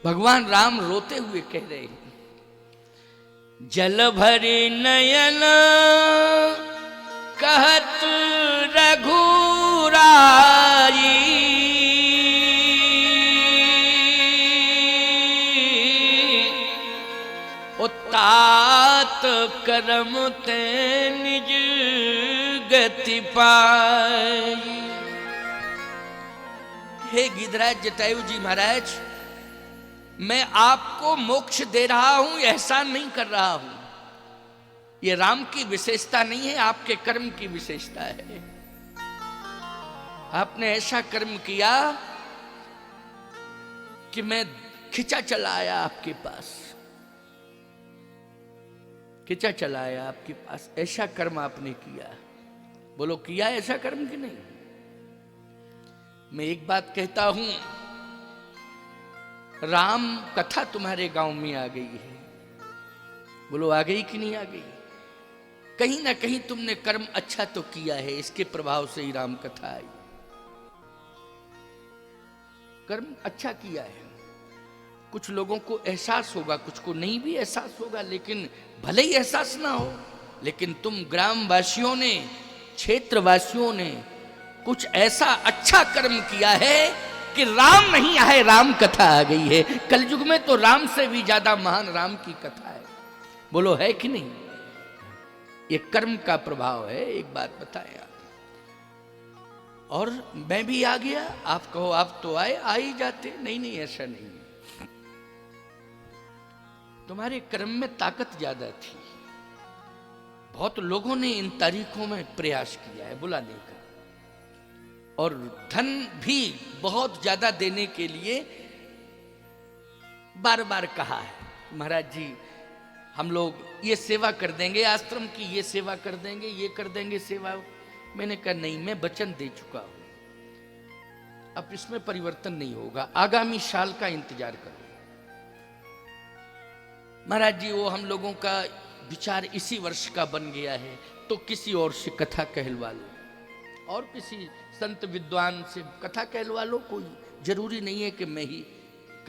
भगवान राम रोते हुए कह रहे हैं, जल भरे नयन कहत रघुराई, तात करम ते निज गति पाई। हे गिरिराज जटायु जी महाराज, मैं आपको मोक्ष दे रहा हूं, एहसान नहीं कर रहा हूं। ये राम की विशेषता नहीं है, आपके कर्म की विशेषता है। आपने ऐसा कर्म किया कि मैं खिंचा चला आया आपके पास, खिंचा चला आया आपके पास। ऐसा कर्म आपने किया। बोलो किया ऐसा कर्म कि नहीं? मैं एक बात कहता हूं, राम कथा तुम्हारे गांव में आ गई है। बोलो आ गई कि नहीं आ गई? कहीं ना कहीं तुमने कर्म अच्छा तो किया है, इसके प्रभाव से ही राम कथा आई। कर्म अच्छा किया है। कुछ लोगों को एहसास होगा, कुछ को नहीं भी एहसास होगा, लेकिन भले ही एहसास ना हो, लेकिन तुम ग्रामवासियों ने, क्षेत्रवासियों ने कुछ ऐसा अच्छा कर्म किया है कि राम नहीं आए, राम कथा आ गई है। कलयुग में तो राम से भी ज्यादा महान राम की कथा है। बोलो है कि नहीं? ये कर्म का प्रभाव है। एक बात बताएं आप, और मैं भी आ गया, आप कहो आप तो आए, आ ही जाते। नहीं नहीं, ऐसा नहीं है। तुम्हारे कर्म में ताकत ज्यादा थी। बहुत लोगों ने इन तारीखों में प्रयास किया है बुलाने का, और धन भी बहुत ज्यादा देने के लिए बार बार कहा है, महाराज जी हम लोग ये सेवा कर देंगे, आश्रम की ये सेवा कर देंगे, ये कर देंगे सेवा। मैंने कहा नहीं, मैं वचन दे चुका हूं, अब इसमें परिवर्तन नहीं होगा, आगामी साल का इंतजार करो। महाराज जी वो हम लोगों का विचार इसी वर्ष का बन गया है, तो किसी और से कथा कहलवा लो, और किसी संत विद्वान से कथा कहलवा लो। कोई जरूरी नहीं है कि मैं ही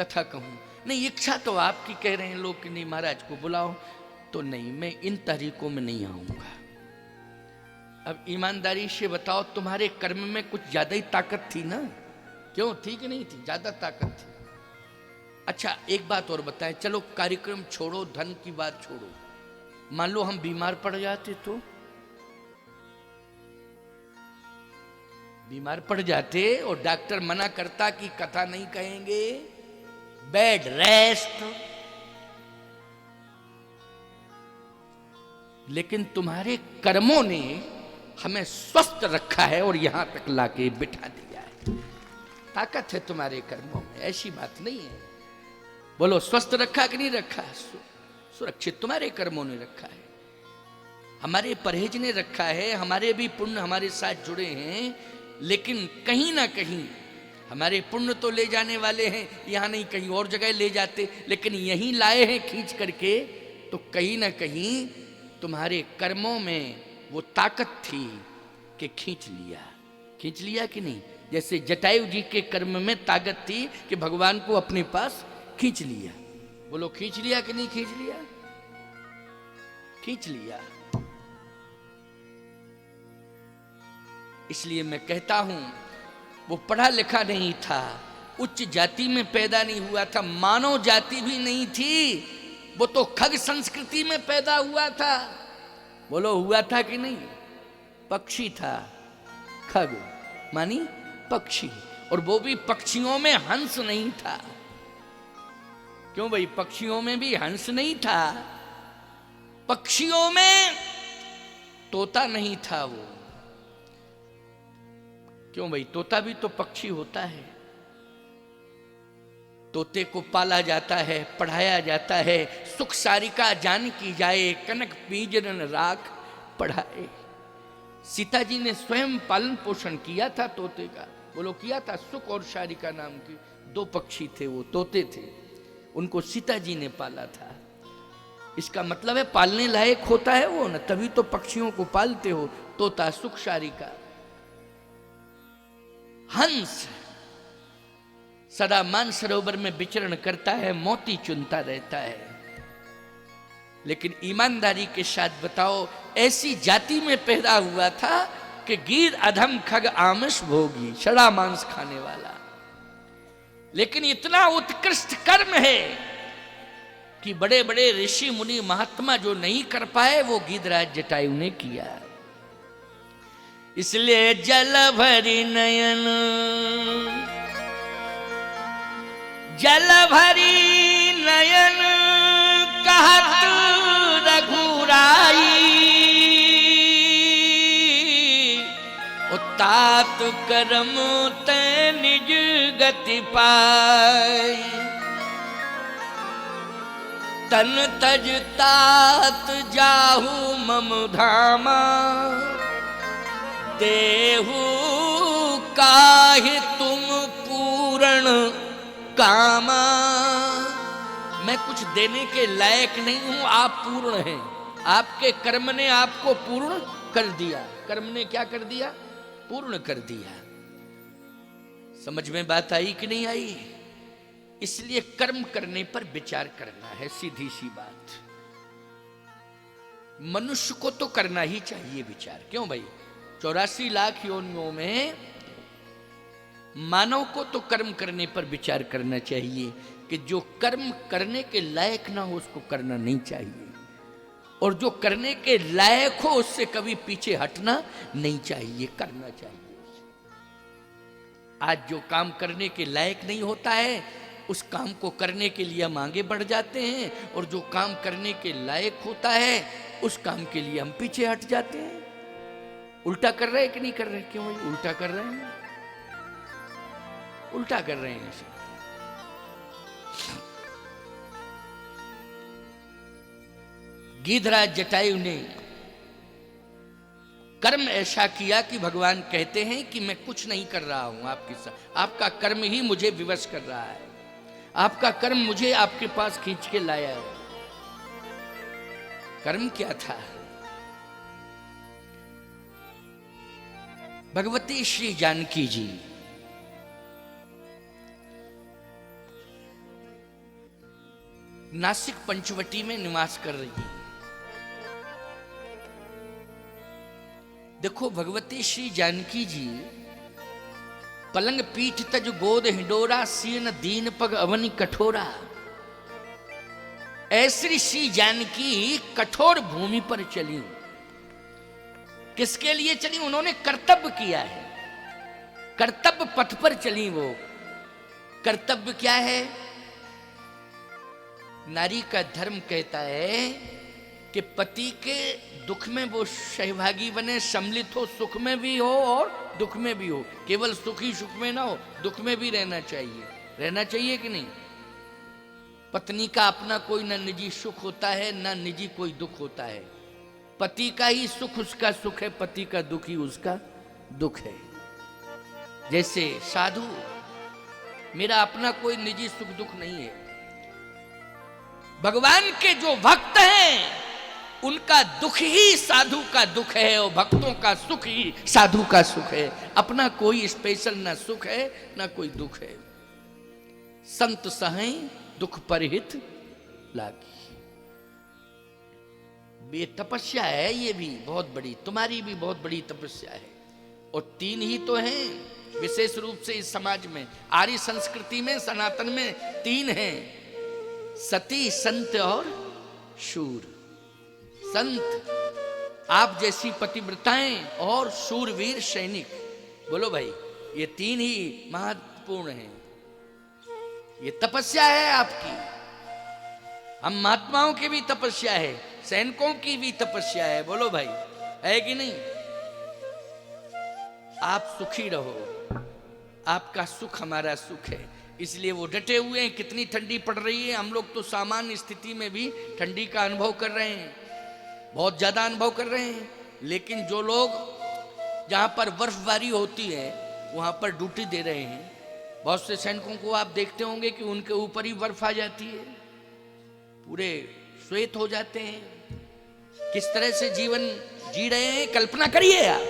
कथा कहूं। नहीं, इच्छा तो आपकी, कह रहे हैं लोग कि नहीं महाराज को बुलाओ, तो नहीं, मैं इन तारीखों में नहीं आऊंगा। अब ईमानदारी से बताओ, तुम्हारे कर्म में कुछ ज्यादा ही ताकत थी ना? क्यों थी कि नहीं थी? ज्यादा ताकत थी। अच्छा एक बात और बताएं, चलो कार्यक्रम छोड़ो, धन की बात छोड़ो, मान लो हम बीमार पड़ जाते तो? बीमार पड़ जाते और डॉक्टर मना करता कि कथा नहीं कहेंगे, बेड रेस्ट, लेकिन तुम्हारे कर्मों ने हमें स्वस्थ रखा है और यहां तक लाके बिठा दिया है। ताकत है तुम्हारे कर्मों में, ऐसी बात नहीं है। बोलो स्वस्थ रखा कि नहीं रखा? सुरक्षित तुम्हारे कर्मों ने रखा है, हमारे परहेज ने रखा है, हमारे भी पुण्य हमारे साथ जुड़े हैं, लेकिन कहीं ना कहीं हमारे पुण्य तो ले जाने वाले हैं, यहां नहीं कहीं और जगह ले जाते, लेकिन यहीं लाए हैं खींच करके। तो कहीं ना कहीं तुम्हारे कर्मों में वो ताकत थी कि खींच लिया कि नहीं? जैसे जटायु जी के कर्म में ताकत थी कि भगवान को अपने पास खींच लिया। बोलो खींच लिया कि नहीं खींच लिया? खींच लिया। इसलिए मैं कहता हूं, वो पढ़ा लिखा नहीं था, उच्च जाति में पैदा नहीं हुआ था, मानव जाति भी नहीं थी, वो तो खग संस्कृति में पैदा हुआ था। बोलो हुआ था कि नहीं? पक्षी था, खग मानी पक्षी, और वो भी पक्षियों में हंस नहीं था। क्यों भाई? पक्षियों में भी हंस नहीं था, पक्षियों में तोता नहीं था वो। क्यों भाई? तोता भी तो पक्षी होता है। तोते को पाला जाता है, पढ़ाया जाता है, सुख सारिका जान की जाए, कनक पींजरन राख पढ़ाए। सीता जी ने स्वयं पालन पोषण किया था तोते का। बोलो किया था। सुख और सारिका नाम के दो पक्षी थे, वो तोते थे, उनको सीता जी ने पाला था। इसका मतलब है पालने लायक होता है वो ना, तभी तो पक्षियों को पालते हो। तोता, सुख सारिका, हंस, सदा मानसरोवर में विचरण करता है, मोती चुनता रहता है। लेकिन ईमानदारी के साथ बताओ, ऐसी जाति में पैदा हुआ था कि गिर अधम खग आमिष भोगी, सड़ा मांस खाने वाला। लेकिन इतना उत्कृष्ट कर्म है कि बड़े बड़े ऋषि मुनि महात्मा जो नहीं कर पाए वो गिरिराज जटायु ने किया। इसलिए जल भरी नयन, जल भरी नयन कहत रघुराई, तात करम ते निज गति पाई। तन तज तात जाहु मम धामा, देहु काहि तुम पूर्ण कामा। मैं कुछ देने के लायक नहीं हूं, आप पूर्ण हैं। आपके कर्म ने आपको पूर्ण कर दिया। कर्म ने क्या कर दिया? पूर्ण कर दिया। समझ में बात आई कि नहीं आई? इसलिए कर्म करने पर विचार करना है, सीधी सी बात। मनुष्य को तो करना ही चाहिए विचार। क्यों भाई? 84 लाख योनियों में मानव को तो कर्म करने पर विचार करना चाहिए कि जो कर्म करने के लायक ना हो उसको करना नहीं चाहिए, और जो करने के लायक हो उससे कभी पीछे हटना नहीं चाहिए, करना चाहिए। आज जो काम करने के लायक नहीं होता है उस काम को करने के लिए हम आगे बढ़ जाते हैं, और जो काम करने के लायक होता है उस काम के लिए हम पीछे हट जाते हैं। उल्टा कर रहे हैं कि नहीं कर रहे? क्यों भाई? उल्टा कर रहे हैं, उल्टा कर रहे हैं। गिरिराज जटायु ने कर्म ऐसा किया कि भगवान कहते हैं कि मैं कुछ नहीं कर रहा हूं आपके साथ, आपका कर्म ही मुझे विवश कर रहा है, आपका कर्म मुझे आपके पास खींच के लाया है। कर्म क्या था? भगवती श्री जानकी जी नासिक पंचवटी में निवास कर रही है। देखो, भगवती श्री जानकी जी पलंग पीठ तज गोद हिंडोरा, सीन दीन पग अवनि कठोरा। ऐसी श्री जानकी कठोर भूमि पर चली। किसके लिए चली? उन्होंने कर्तव्य किया है, कर्तव्य पथ पर चली। वो कर्तव्य क्या है? नारी का धर्म कहता है कि पति के दुख में वो सहभागी बने, सम्मिलित हो, सुख में भी हो और दुख में भी हो। केवल सुख ही सुख में ना हो, दुख में भी रहना चाहिए। रहना चाहिए कि नहीं? पत्नी का अपना कोई ना निजी सुख होता है, ना निजी कोई दुख होता है। पति का ही सुख उसका सुख है, पति का दुख ही उसका दुख है। जैसे साधु, मेरा अपना कोई निजी सुख दुख नहीं है। भगवान के जो भक्त हैं उनका दुख ही साधु का दुख है, और भक्तों का सुख ही साधु का सुख है। अपना कोई स्पेशल ना सुख है ना कोई दुख है। संत सहाय दुख परहित लागी। ये तपस्या है, ये भी बहुत बड़ी, तुम्हारी भी बहुत बड़ी तपस्या है। और 3 ही तो हैं विशेष रूप से इस समाज में। आर्य संस्कृति में, सनातन में 3 हैं, सती, संत और शूर। संत आप जैसी पतिव्रताएं और शूरवीर सैनिक। बोलो भाई, ये 3 ही महत्वपूर्ण हैं। ये तपस्या है आपकी। हम महात्माओं की भी तपस्या है, सैनिकों की भी तपस्या है। बोलो भाई, है कि नहीं? आप सुखी रहो, आपका सुख हमारा सुख है, इसलिए वो डटे हुए हैं। कितनी ठंडी पड़ रही है, हम लोग तो सामान्य स्थिति में भी ठंडी का अनुभव कर रहे हैं, बहुत ज्यादा अनुभव कर रहे हैं। लेकिन जो लोग जहां पर बर्फबारी होती है वहां पर ड्यूटी दे रहे हैं, बहुत से सैनिकों को आप देखते होंगे कि उनके ऊपर ही बर्फ आ जाती है, पूरे श्वेत हो जाते हैं। किस तरह से जीवन जी रहे हैं कल्पना करिए आप।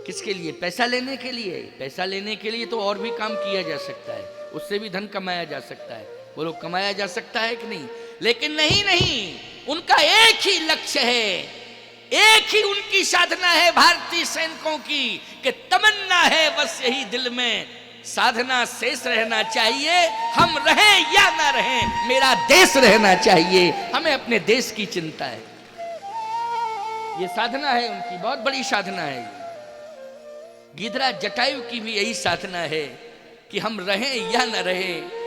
किसके लिए? पैसा लेने के लिए। पैसा लेने के लिए तो और भी काम किया जा सकता है, उससे भी धन कमाया जा सकता है। बोलो कमाया जा सकता है कि नहीं? लेकिन नहीं नहीं, उनका एक ही लक्ष्य है, एक ही उनकी साधना है भारतीय सैनिकों की, कि तमन्ना है बस यही दिल में, साधना शेष रहना चाहिए, हम रहें या ना रहें, मेरा देश रहना चाहिए। हमें अपने देश की चिंता है, ये साधना है उनकी, बहुत बड़ी साधना है। गिरिराज जटायु की भी यही साधना है कि हम रहें या न रहें,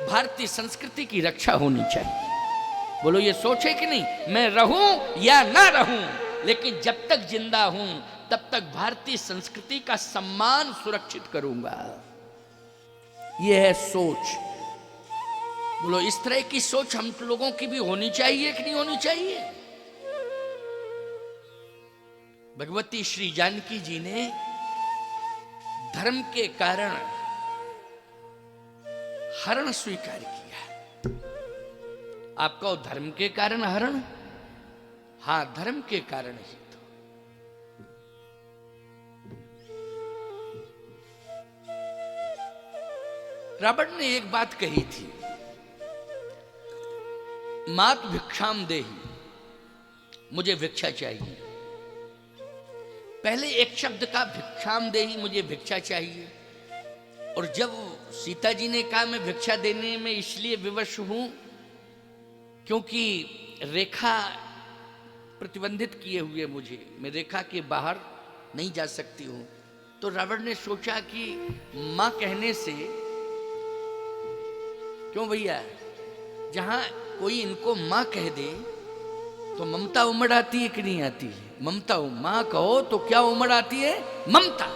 भारतीय संस्कृति की रक्षा होनी चाहिए। बोलो ये सोचे कि नहीं, मैं रहूं या ना रहूं, लेकिन जब तक जिंदा हूं तब तक भारतीय संस्कृति का सम्मान सुरक्षित करूंगा। यह है सोच। बोलो इस तरह की सोच हम लोगों की भी होनी चाहिए कि नहीं होनी चाहिए? भगवती श्री जानकी जी ने धर्म के कारण हरण स्वीकार किया। आप कहो धर्म के कारण हरण? हां, धर्म के कारण ही तो। रावण ने एक बात कही थी, मात भिक्षाम देहि, मुझे भिक्षा चाहिए। पहले एक शब्द का भिक्षाम देहि, मुझे भिक्षा चाहिए। और जब सीता जी ने कहा मैं भिक्षा देने में इसलिए विवश हूं क्योंकि रेखा प्रतिबंधित किए हुए मुझे, मैं रेखा के बाहर नहीं जा सकती हूं, तो रावण ने सोचा कि मां कहने से, क्यों भैया, जहां कोई इनको मां कह दे तो ममता उमड़ आती है कि नहीं आती है? ममता, मां कहो तो क्या उमड़ आती है? ममता।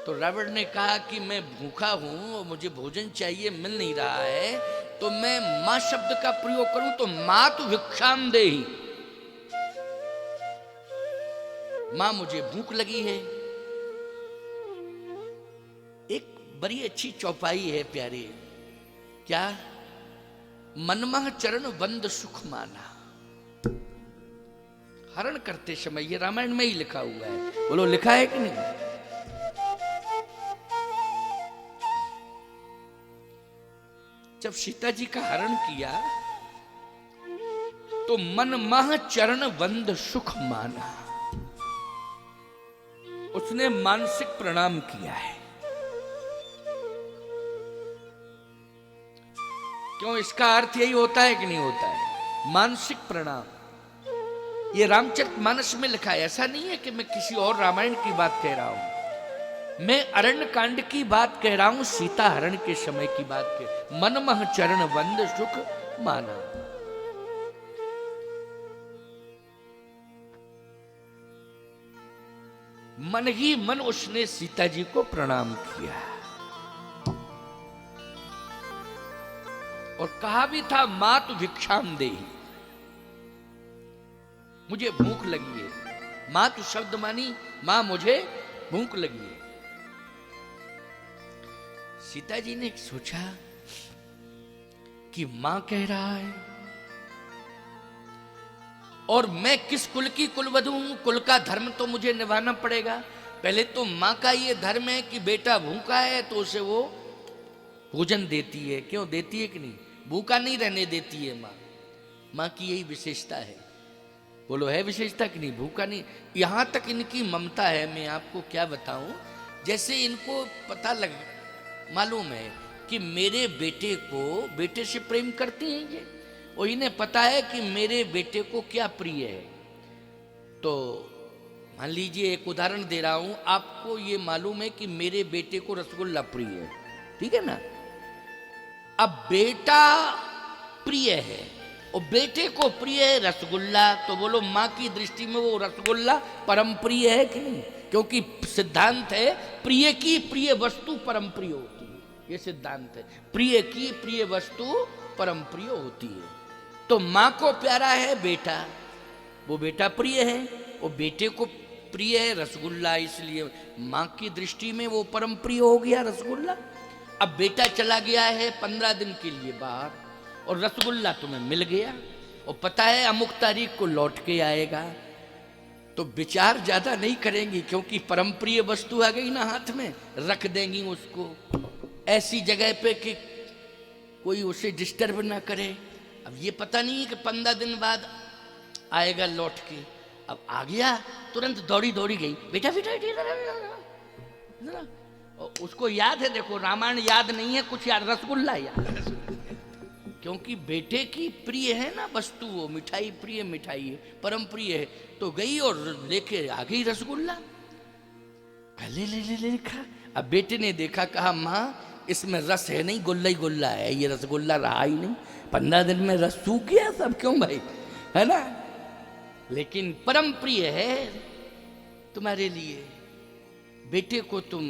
तो रावण ने कहा कि मैं भूखा हूं और मुझे भोजन चाहिए, मिल नहीं रहा है, तो मैं मां शब्द का प्रयोग करूं तो मात भिक्षाम देहि, मां मुझे भूख लगी है। एक बड़ी अच्छी चौपाई है प्यारे, क्या? मनमह चरण बंद सुख माना। हरण करते समय, ये रामायण में ही लिखा हुआ है, बोलो लिखा है कि नहीं? जब सीता जी का हरण किया तो मनमह चरण बंद सुख माना, उसने मानसिक प्रणाम किया है। क्यों? इसका अर्थ यही होता है कि नहीं होता है? मानसिक प्रणाम। ये रामचरितमानस में लिखा है, ऐसा नहीं है कि मैं किसी और रामायण की बात कह रहा हूं, मैं अरण्य कांड की बात कह रहा हूं, सीता हरण के समय की बात कह। मनमह चरण बंद सुख माना। मन ही मन उसने सीता जी को प्रणाम किया और कहा भी था मात भिक्षाम देहि, मुझे भूख लगी है। मात शब्द मानी मां, मुझे भूख लगी है। सीता जी ने सोचा कि मां कह रहा है और मैं किस कुल की कुलवधू हूं, कुल का धर्म तो मुझे निभाना पड़ेगा। पहले तो मां का ये धर्म है कि बेटा भूखा है तो उसे वो भोजन देती है। क्यों देती है कि नहीं? भूखा नहीं रहने देती है मां। मां की यही विशेषता है। बोलो है विशेषता कि नहीं? भूखा नहीं। यहां तक इनकी ममता है, मैं आपको क्या बताऊं, जैसे इनको पता लग मालूम है कि मेरे बेटे को, बेटे से प्रेम करती हैं ये, और इन्हें पता है कि मेरे बेटे को क्या प्रिय है। तो मान लीजिए एक उदाहरण दे रहा हूं आपको, ये मालूम है कि मेरे बेटे को रसगुल्ला प्रिय है, ठीक है ना? अब बेटा प्रिय है और बेटे को प्रिय है रसगुल्ला, तो बोलो मां की दृष्टि में वो रसगुल्ला परम प्रिय है कि नहीं? क्योंकि सिद्धांत है प्रिय की प्रिय वस्तु परम प्रिय होती है, ये सिद्धांत है। प्रिय की प्रिय वस्तु परम प्रिय होती है। तो मां को प्यारा है बेटा, वो बेटा प्रिय है, और बेटे को प्रिय है रसगुल्ला, इसलिए मां की दृष्टि में वो परम प्रिय हो गया रसगुल्ला। अब बेटा चला गया है 15 दिन के लिए बाहर और रसगुल्ला तुम्हें मिल गया और पता है अमुक तारीख को लौट के आएगा, तो विचार ज्यादा नहीं करेंगी, क्योंकि परम प्रिय वस्तु आ गई ना हाथ में, रख देंगी उसको ऐसी जगह पे कि कोई उसे डिस्टर्ब ना करे। अब ये पता नहीं है कि 15 दिन बाद आएगा लौट के। अब आ गया, तुरंत दौड़ी दौड़ी गई, बेटा बेटा बेटा, उसको याद है, देखो रामायण याद नहीं है, कुछ याद, रसगुल्ला याद, क्योंकि बेटे की प्रिय है ना वस्तु, वो मिठाई प्रिय मिठाई है, परम प्रिय है। तो गई और लेके आ गई रसगुल्ला, ले ले ले ले खा। अब बेटे ने देखा, कहा माँ इसमें रस है नहीं, गुल्ला ही गुल्ला है, ये रसगुल्ला रहा ही नहीं, 15 दिन में रस सूख गया सब, क्यों भाई, है ना। लेकिन परम प्रिय है तुम्हारे लिए, बेटे को तुम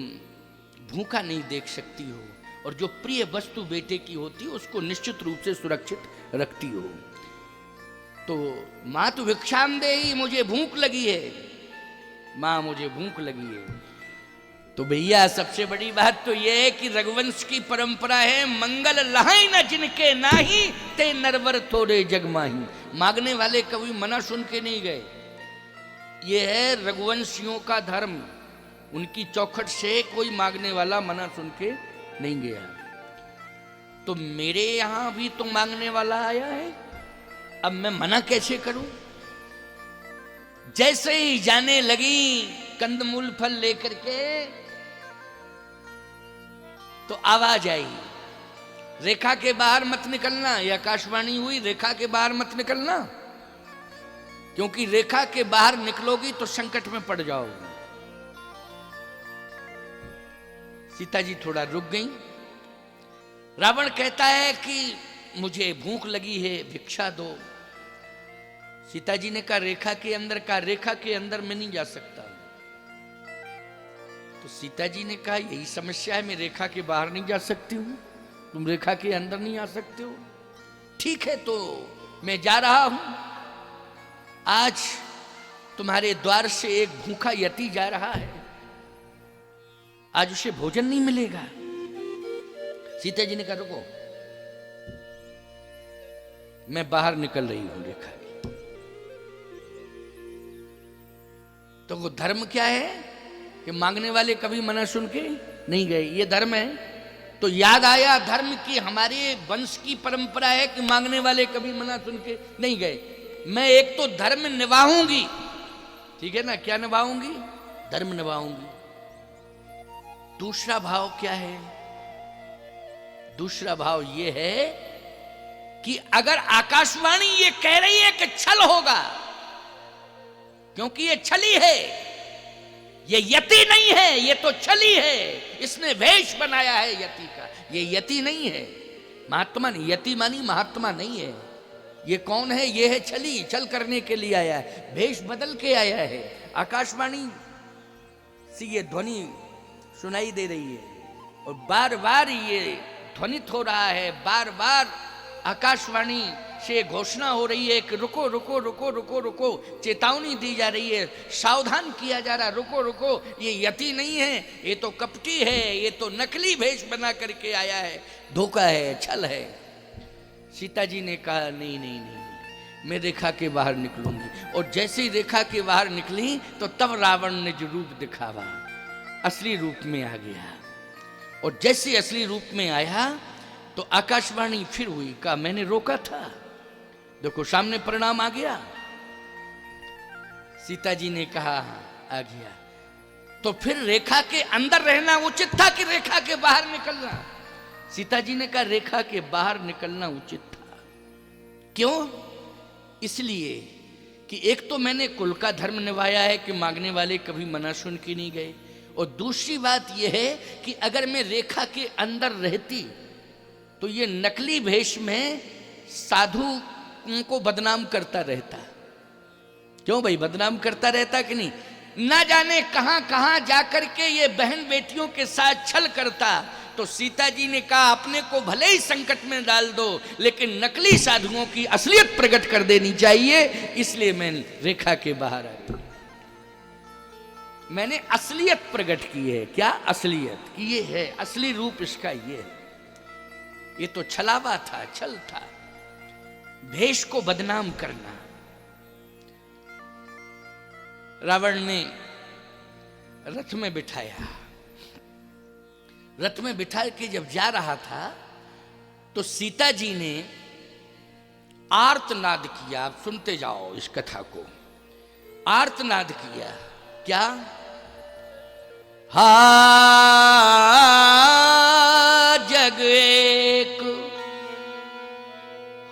भूखा नहीं देख सकती हो, और जो प्रिय वस्तु बेटे की होती है उसको निश्चित रूप से सुरक्षित रखती हो। तो माँ तो भिक्षाम दे ही, मुझे भूख लगी है, माँ मुझे भूख लगी है। तो भैया सबसे बड़ी बात तो यह है कि रघुवंश की परंपरा है, मंगल लहाई न जिनके नाही, ते नरवर थोड़े जगमाही। मांगने वाले कभी मना सुन के नहीं गए, ये है रघुवंशियों का धर्म, उनकी चौखट से कोई मांगने वाला मना सुन के नहीं गया। तो मेरे यहां भी तो मांगने वाला आया है, अब मैं मना कैसे करूं। जैसे ही जाने लगी कंदमूल फल लेकर के, तो आवाज आई, रेखा के बाहर मत निकलना। यह आकाशवाणी हुई, रेखा के बाहर मत निकलना, क्योंकि रेखा के बाहर निकलोगी तो संकट में पड़ जाओगी। सीता जी थोड़ा रुक गई। रावण कहता है कि मुझे भूख लगी है, भिक्षा दो। सीता जी ने कहा रेखा के अंदर, कहा रेखा के अंदर मैं नहीं जा सकता। तो सीता जी ने कहा यही समस्या है, मैं रेखा के बाहर नहीं जा सकती हूं, तुम रेखा के अंदर नहीं आ सकते हो। ठीक है, तो मैं जा रहा हूं। आज तुम्हारे द्वार से एक भूखा यति जा रहा है, आज उसे भोजन नहीं मिलेगा। सीता जी ने कहा रुको, मैं बाहर निकल रही हूं रेखा की। तो वो धर्म क्या है कि मांगने वाले कभी मना सुन के नहीं गए, ये धर्म है। तो याद आया धर्म की, हमारे वंश की परंपरा है कि मांगने वाले कभी मना सुन के नहीं गए। मैं एक तो धर्म निभाऊंगी, ठीक है ना, क्या निभाऊंगी, धर्म निभाऊंगी। दूसरा भाव क्या है, दूसरा भाव ये है कि अगर आकाशवाणी ये कह रही है कि छल होगा, क्योंकि ये छली है, ये यति नहीं है, ये तो छली है, इसने वेश बनाया है यति का, ये यति नहीं है, महात्मा नहीं, यति मानी महात्मा नहीं है। ये कौन है, ये है छली, छल करने के लिए आया है, वेश बदल के आया है। आकाशवाणी से ये ध्वनि सुनाई दे रही है, और बार बार ये ध्वनित हो रहा है, बार बार आकाशवाणी से घोषणा हो रही है कि रुको रुको रुको रुको रुको, चेतावनी दी जा रही है, सावधान किया जा रहा है, रुको रुको, ये यति नहीं है, ये तो कपटी है, ये तो नकली भेष बना करके आया है, धोखा है, छल है। सीता जी ने कहा नहीं नहीं नहीं, मैं रेखा के बाहर निकलूंगी। और जैसे ही रेखा के बाहर निकली तो तब रावण ने जो रूप दिखावा, असली रूप में आ गया। और जैसे असली रूप में आया तो आकाशवाणी फिर हुई, कहा मैंने रोका था, देखो सामने परिणाम आ गया। सीता जी ने कहा आ गया। तो फिर रेखा के अंदर रहना उचित था कि रेखा के बाहर निकलना? सीता जी ने कहा रेखा के बाहर निकलना उचित था। क्यों? इसलिए कि एक तो मैंने कुल का धर्म निभाया है कि मांगने वाले कभी मना सुन के नहीं गए, और दूसरी बात यह है कि अगर मैं रेखा के अंदर रहती तो ये नकली भेष में साधु को बदनाम करता रहता। क्यों भाई, बदनाम करता रहता कि नहीं? ना जाने कहां कहां जाकर के ये बहन बेटियों के साथ छल करता। तो सीता जी ने कहा अपने को भले ही संकट में डाल दो, लेकिन नकली साधुओं की असलियत प्रकट कर देनी चाहिए, इसलिए मैं रेखा के बाहर आ गई। मैंने असलियत प्रकट की है। क्या असलियत? कि ये है असली रूप इसका, ये है, ये तो छलावा था, छल था, भेष को बदनाम करना। रावण ने रथ में बिठाया। रथ में बिठा के जब जा रहा था तो सीता जी ने आर्तनाद किया। आप सुनते जाओ इस कथा को। आर्तनाद किया, क्या? हा जग एक,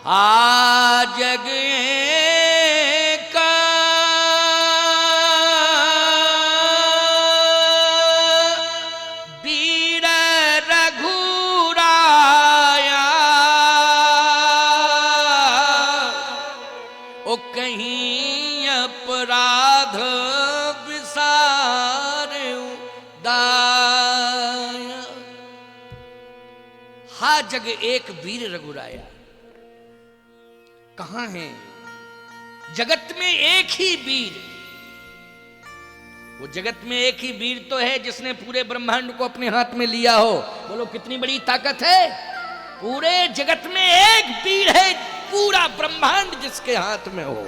हा जग एक, वीर रघुराया, ओ कहीं अपराध दाया। हा जग एक वीर रघुराया। कहां है? जगत में एक ही वीर। वो जगत में एक ही वीर तो है जिसने पूरे ब्रह्मांड को अपने हाथ में लिया हो। बोलो कितनी बड़ी ताकत है। पूरे जगत में एक वीर है, पूरा ब्रह्मांड जिसके हाथ में हो।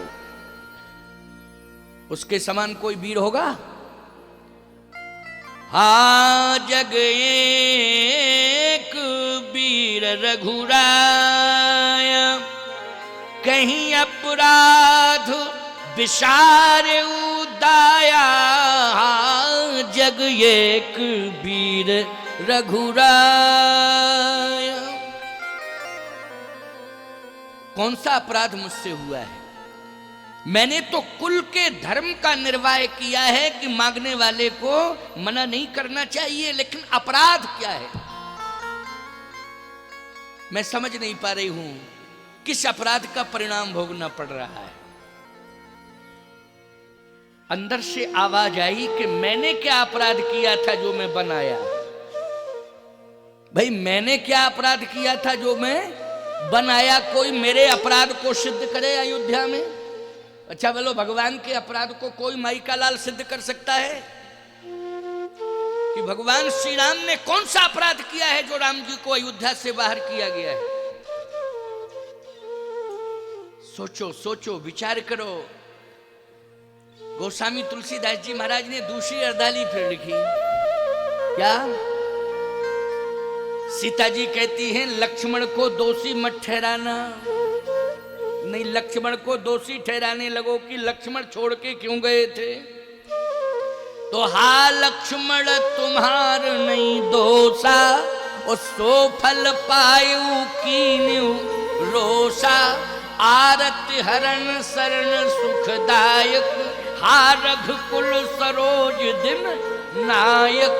उसके समान कोई वीर होगा? हा जग एक वीर रघुराया, कहीं अपराध विसार उदाया। हा जग एक वीर रघुराया। कौन सा अपराध मुझसे हुआ है? मैंने तो कुल के धर्म का निर्वाह किया है कि मांगने वाले को मना नहीं करना चाहिए, लेकिन अपराध क्या है मैं समझ नहीं पा रही हूं। किस अपराध का परिणाम भोगना पड़ रहा है? अंदर से आवाज आई कि मैंने क्या अपराध किया था जो मैं बनाया। भाई मैंने क्या अपराध किया था जो मैं बनाया? कोई मेरे अपराध को सिद्ध करे अयोध्या में? अच्छा बोलो, भगवान के अपराध को कोई माई का लाल सिद्ध कर सकता है कि भगवान श्री राम ने कौन सा अपराध किया है जो राम जी को अयोध्या से बाहर किया गया है? सोचो सोचो, विचार करो। गोस्वामी तुलसीदास जी महाराज ने दूसरी अर्धाली फिर लिखी। क्या? सीता जी कहती हैं लक्ष्मण को दोषी मत ठहराना। नहीं, लक्ष्मण को दोषी ठहराने लगो कि लक्ष्मण छोड़ के क्यों गए थे। तो हा लक्ष्मण तुम्हार नहीं दोषा, और सो फल पायु कीन्यु रोषा। आरत हरण शरण सुखदायक, हा रघुकुल सरोज दिन नायक।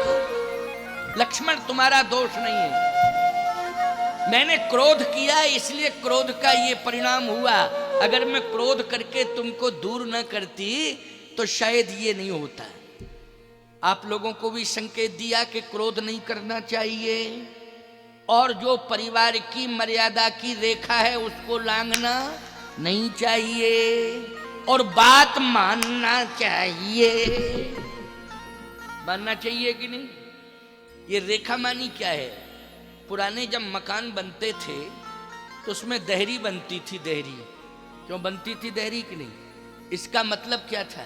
लक्ष्मण तुम्हारा दोष नहीं है। मैंने क्रोध किया इसलिए क्रोध का ये परिणाम हुआ। अगर मैं क्रोध करके तुमको दूर न करती तो शायद ये नहीं होता। आप लोगों को भी संकेत दिया कि क्रोध नहीं करना चाहिए, और जो परिवार की मर्यादा की रेखा है उसको लांघना नहीं चाहिए, और बात मानना चाहिए। मानना चाहिए कि नहीं? ये रेखा मानी क्या है? पुराने जब मकान बनते थे तो उसमें देहरी बनती थी। देहरी क्यों बनती थी? देहरी की नहीं, इसका मतलब क्या था?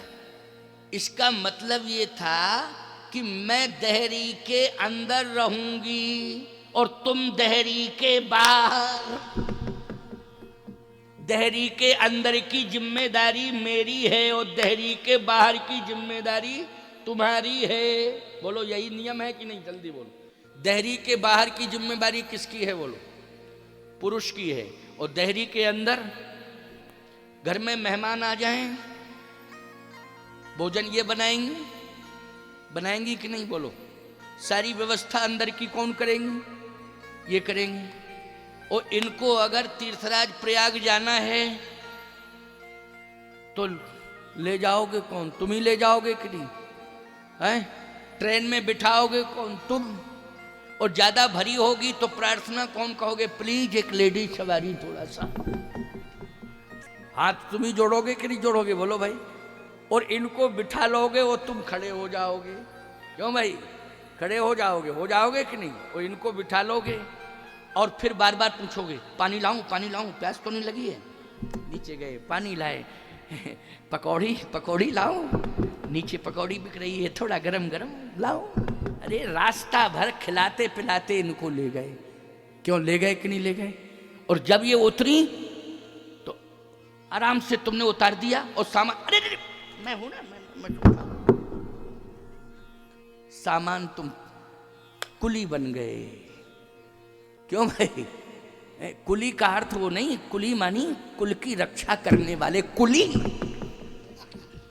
इसका मतलब ये था कि मैं देहरी के अंदर रहूंगी और तुम देहरी के बाहर। देहरी के अंदर की जिम्मेदारी मेरी है और देहरी के बाहर की जिम्मेदारी तुम्हारी है। बोलो यही नियम है कि नहीं? जल्दी बोलो। देहरी के बाहर की जिम्मेदारी किसकी है? बोलो। पुरुष की है। और देहरी के अंदर घर में मेहमान आ जाएं, भोजन ये बनाएंगी कि नहीं? बोलो। सारी व्यवस्था अंदर की कौन करेंगी? ये करेंगे। और इनको अगर तीर्थराज प्रयाग जाना है तो ले जाओगे कौन? तुम ही ले जाओगे कि नहीं? हैं? ट्रेन में बिठाओगे कौन? तुम। और ज्यादा भरी होगी तो प्रार्थना कौन कहोगे? प्लीज एक लेडी सवारी थोड़ा सा। हाथ तुम ही जोड़ोगे कि नहीं जोड़ोगे? बोलो भाई। और इनको बिठा लोगे और तुम खड़े हो जाओगे। क्यों भाई? खड़े हो जाओगे कि नहीं? और इनको बिठा लोगे और फिर बार बार पूछोगे पानी लाऊं, प्यास तो नहीं लगी है? नीचे गए, पानी लाए। पकौड़ी लाऊं? नीचे पकौड़ी बिक रही है, थोड़ा गरम गरम लाओ। अरे रास्ता भर खिलाते पिलाते इनको ले गए। क्यों ले गए कि नहीं ले गए? और जब ये उतरी तो आराम से तुमने उतार दिया और सामान, अरे अरे मैं हूं ना, मैं सामान तुम कुली बन गए। क्यों भाई? कुली का अर्थ वो नहीं, कुली मानी कुल की रक्षा करने वाले कुली।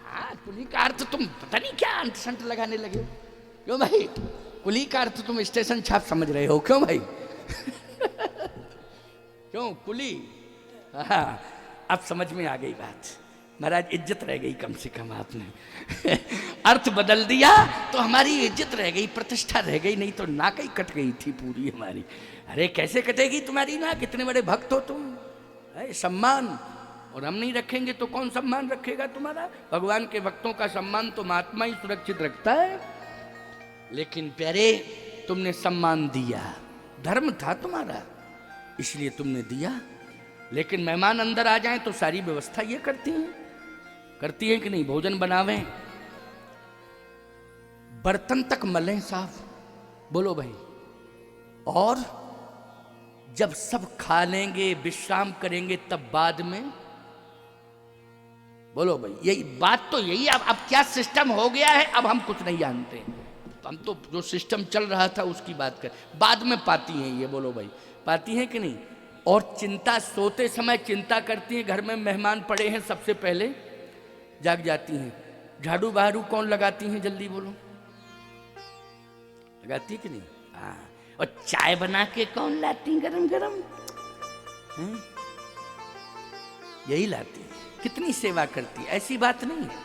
हाँ, कुली का अर्थ तुम पता नहीं क्या अंत संत लगाने लगे। क्यों भाई? कुली का अर्थ तुम स्टेशन छाप समझ रहे हो। क्यों भाई? क्यों कुली? हाँ, अब समझ में आ गई बात। महाराज इज्जत रह गई कम से कम आपने अर्थ बदल दिया तो हमारी इज्जत रह गई, प्रतिष्ठा रह गई, नहीं तो नाक ही कट गई थी पूरी हमारी। अरे कैसे कटेगी तुम्हारी नाक? कितने बड़े भक्त हो तुम। सम्मान और हम नहीं रखेंगे तो कौन सम्मान रखेगा तुम्हारा? भगवान के भक्तों का सम्मान तो महात्मा ही सुरक्षित रखता है। लेकिन प्यारे, तुमने सम्मान दिया, धर्म था तुम्हारा इसलिए तुमने दिया। लेकिन मेहमान अंदर आ जाएं तो सारी व्यवस्था ये करती हैं कि नहीं? भोजन बनावें, बर्तन तक मलें साफ, बोलो भाई। और जब सब खा लेंगे, विश्राम करेंगे, तब बाद में बोलो भाई। यही बात तो यही। अब क्या सिस्टम हो गया है, अब हम कुछ नहीं जानते। हम तो जो सिस्टम चल रहा था उसकी बात कर। बाद में पाती हैं ये, बोलो भाई, पाती हैं कि नहीं? और चिंता, सोते समय चिंता करती हैं, घर में मेहमान पड़े हैं, सबसे पहले जाग जाती हैं। झाड़ू बहारू कौन लगाती हैं, जल्दी बोलो? लगाती है कि नहीं? हाँ। और चाय बना के कौन लाती, गरम गरम? यही लाती है। कितनी सेवा करती है, ऐसी बात नहीं है।